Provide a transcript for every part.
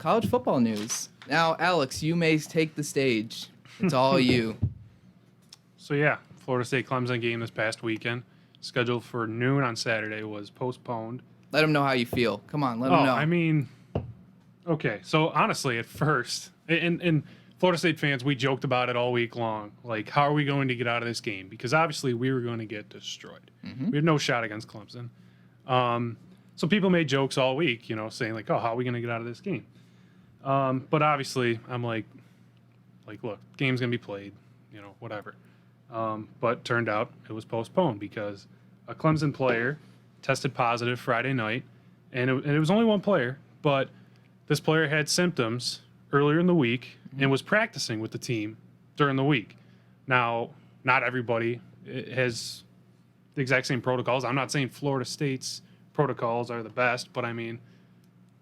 college football news. Now, Alex, you may take the stage. It's all you. So yeah, Florida State Clemson game this past weekend, scheduled for noon on Saturday, was postponed. Let them know how you feel. Come on, let them know. I mean, okay. So honestly, at first, and Florida State fans, we joked about it all week long. Like, how are we going to get out of this game? Because obviously we were going to get destroyed. We had no shot against Clemson. So people made jokes all week, saying like, oh, how are we going to get out of this game? But obviously, I'm like, look, game's going to be played, whatever. But turned out it was postponed because a Clemson player tested positive Friday night, and it was only one player, but this player had symptoms earlier in the week and was practicing with the team during the week. Now, not everybody has the exact same protocols. I'm not saying Florida State's protocols are the best, but I mean,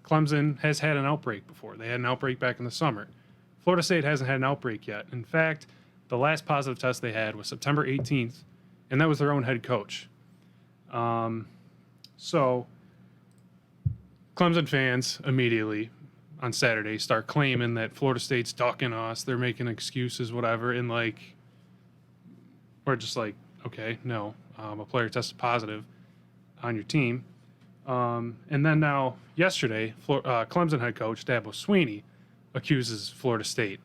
Clemson has had an outbreak before. They had an outbreak back in the summer. Florida State hasn't had an outbreak yet. In fact, the last positive test they had was September 18th, and that was their own head coach. So Clemson fans immediately on Saturday start claiming that Florida State's ducking us. They're making excuses, whatever. And we're just like, okay, no, a player tested positive on your team. And then now yesterday, Clemson head coach Dabo Swinney accuses Florida State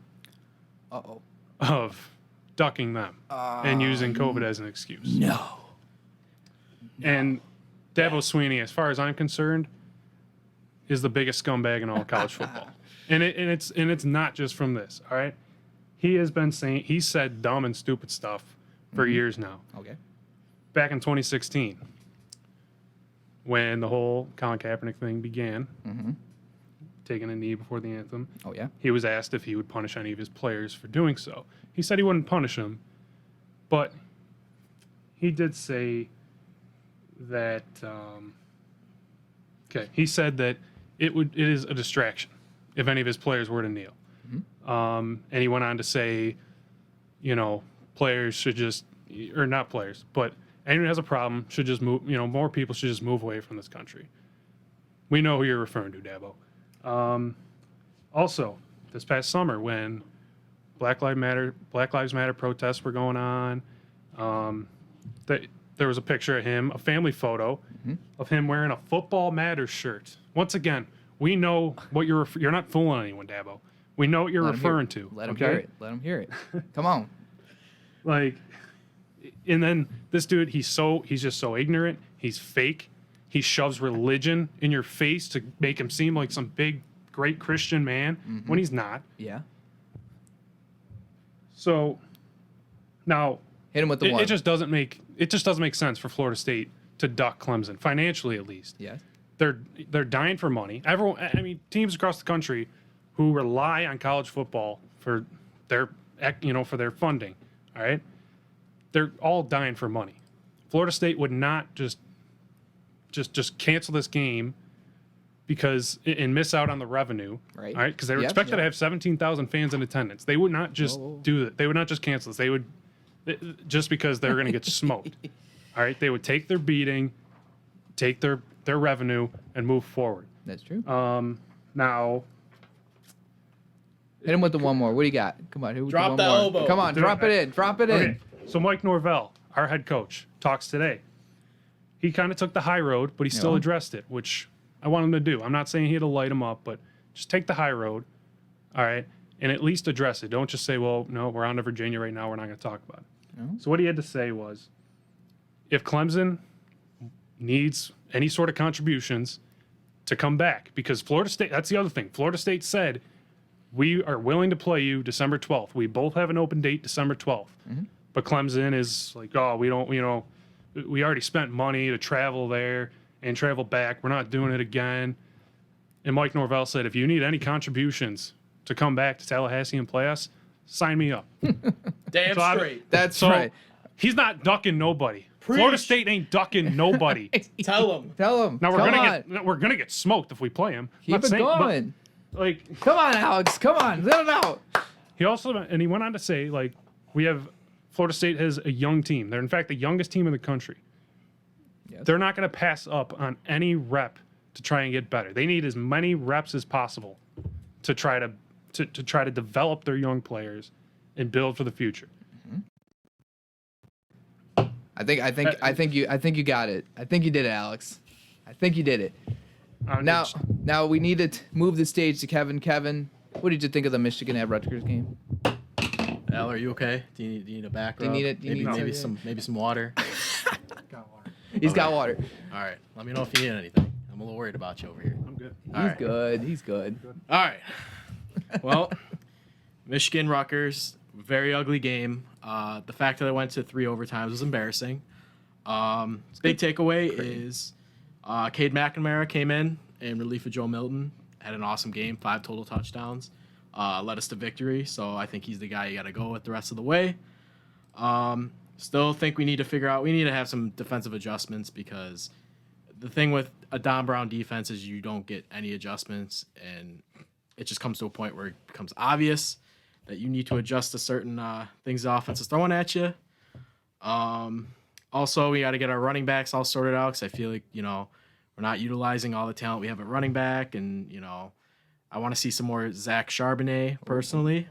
of ducking them and using COVID as an excuse. No. And Dabo Swinney, as far as I'm concerned, is the biggest scumbag in all of college football. And it's not just from this, all right? He said dumb and stupid stuff for years now. Okay. Back in 2016, when the whole Colin Kaepernick thing began, taking a knee before the anthem. Oh, yeah? He was asked if he would punish any of his players for doing so. He said he wouldn't punish them, but he did say that, he said that it is a distraction if any of his players were to kneel. And he went on to say, players should just, or not players, but anyone who has a problem should just move, more people should just move away from this country. We know who you're referring to, Dabo. Also, this past summer when Black Lives Matter protests were going on, there was a picture of him, a family photo of him wearing a Football Matters shirt. Once again, we know what you're not fooling anyone, Dabo. We know what you're referring to. Let him hear it. Let him hear it. Come on. And then this dude, he's just so ignorant. He's fake. He shoves religion in your face to make him seem like some big, great Christian man when he's not. Yeah. So now hit him with the one. It just doesn't make sense for Florida State to duck Clemson, financially at least. Yes. They're dying for money. Teams across the country who rely on college football for their funding, all right? They're all dying for money. Florida State would not just cancel this game and miss out on the revenue, right? All right, because they were expected to have 17,000 fans in attendance. They would not just do that. They would not just cancel this. They would just because they're going to get smoked. All right, they would take their beating, take their revenue, and move forward. That's true. Now. Hit him with the one more. What do you got? Come on. Drop the elbow. Come on. Drop it in. Drop it in. So Mike Norvell, our head coach, talks today. He kind of took the high road, but he still addressed it, which I want him to do. I'm not saying he had to light him up, but just take the high road, all right, and at least address it. Don't just say, well, no, we're on to Virginia right now. We're not going to talk about it. No. So what he had to say was, if Clemson needs any sort of contributions to come back, because Florida State, that's the other thing. Florida State said, we are willing to play you December 12th. We both have an open date December 12th. But Clemson is like, oh, we don't, we already spent money to travel there and travel back. We're not doing it again. And Mike Norvell said, if you need any contributions to come back to Tallahassee and play us, sign me up. Damn straight. That's right. He's not ducking nobody. Florida State ain't ducking nobody. Tell him. Tell him. Now we're gonna get smoked if we play him. Keep it going. But, come on, Alex. Come on. Let it out. He went on to say, Florida State has a young team. They're in fact the youngest team in the country. Yes. They're not going to pass up on any rep to try and get better. They need as many reps as possible to try to develop their young players and build for the future. I think you got it. I think you did it, Alex. I think you did it. Now we need to move the stage to Kevin. Kevin, what did you think of the Michigan at Rutgers game? Al, are you okay? Do you need a back rub? Do you need maybe some water? He's got water. All right. Let me know if you need anything. I'm a little worried about you over here. I'm good. He's good. All right. Well, Michigan Rutgers, very ugly game. The fact that I went to 3 overtimes was embarrassing. Big takeaway is Cade McNamara came in relief of Joe Milton, had an awesome game, 5 total touchdowns, led us to victory. So I think he's the guy you got to go with the rest of the way. Still think we need to have some defensive adjustments, because the thing with a Don Brown defense is you don't get any adjustments, and it just comes to a point where it becomes obvious that you need to adjust to certain things the offense is throwing at you. Also, we got to get our running backs all sorted out, because I feel like, we're not utilizing all the talent we have at running back, and, I want to see some more Zach Charbonnet personally.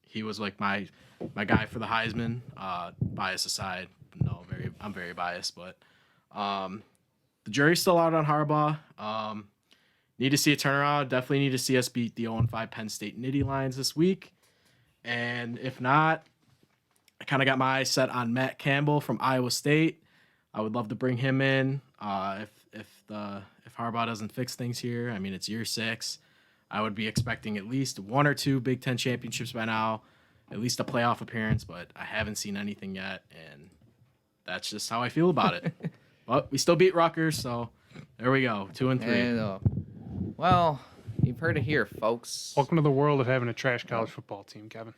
He was like my guy for the Heisman. Bias aside, I'm very biased, but the jury's still out on Harbaugh. Need to see a turnaround. Definitely need to see us beat the 0-5 Penn State Nittany Lions this week. And if not, I kind of got my eyes set on Matt Campbell from Iowa State. I would love to bring him in. If Harbaugh doesn't fix things here, I mean, it's year 6. I would be expecting at least 1 or 2 Big Ten championships by now, at least a playoff appearance, but I haven't seen anything yet, and that's just how I feel about it. But we still beat Rutgers, so there we go, 2-3. And, well, you've heard it here, folks. Welcome to the world of having a trash college football team, Kevin.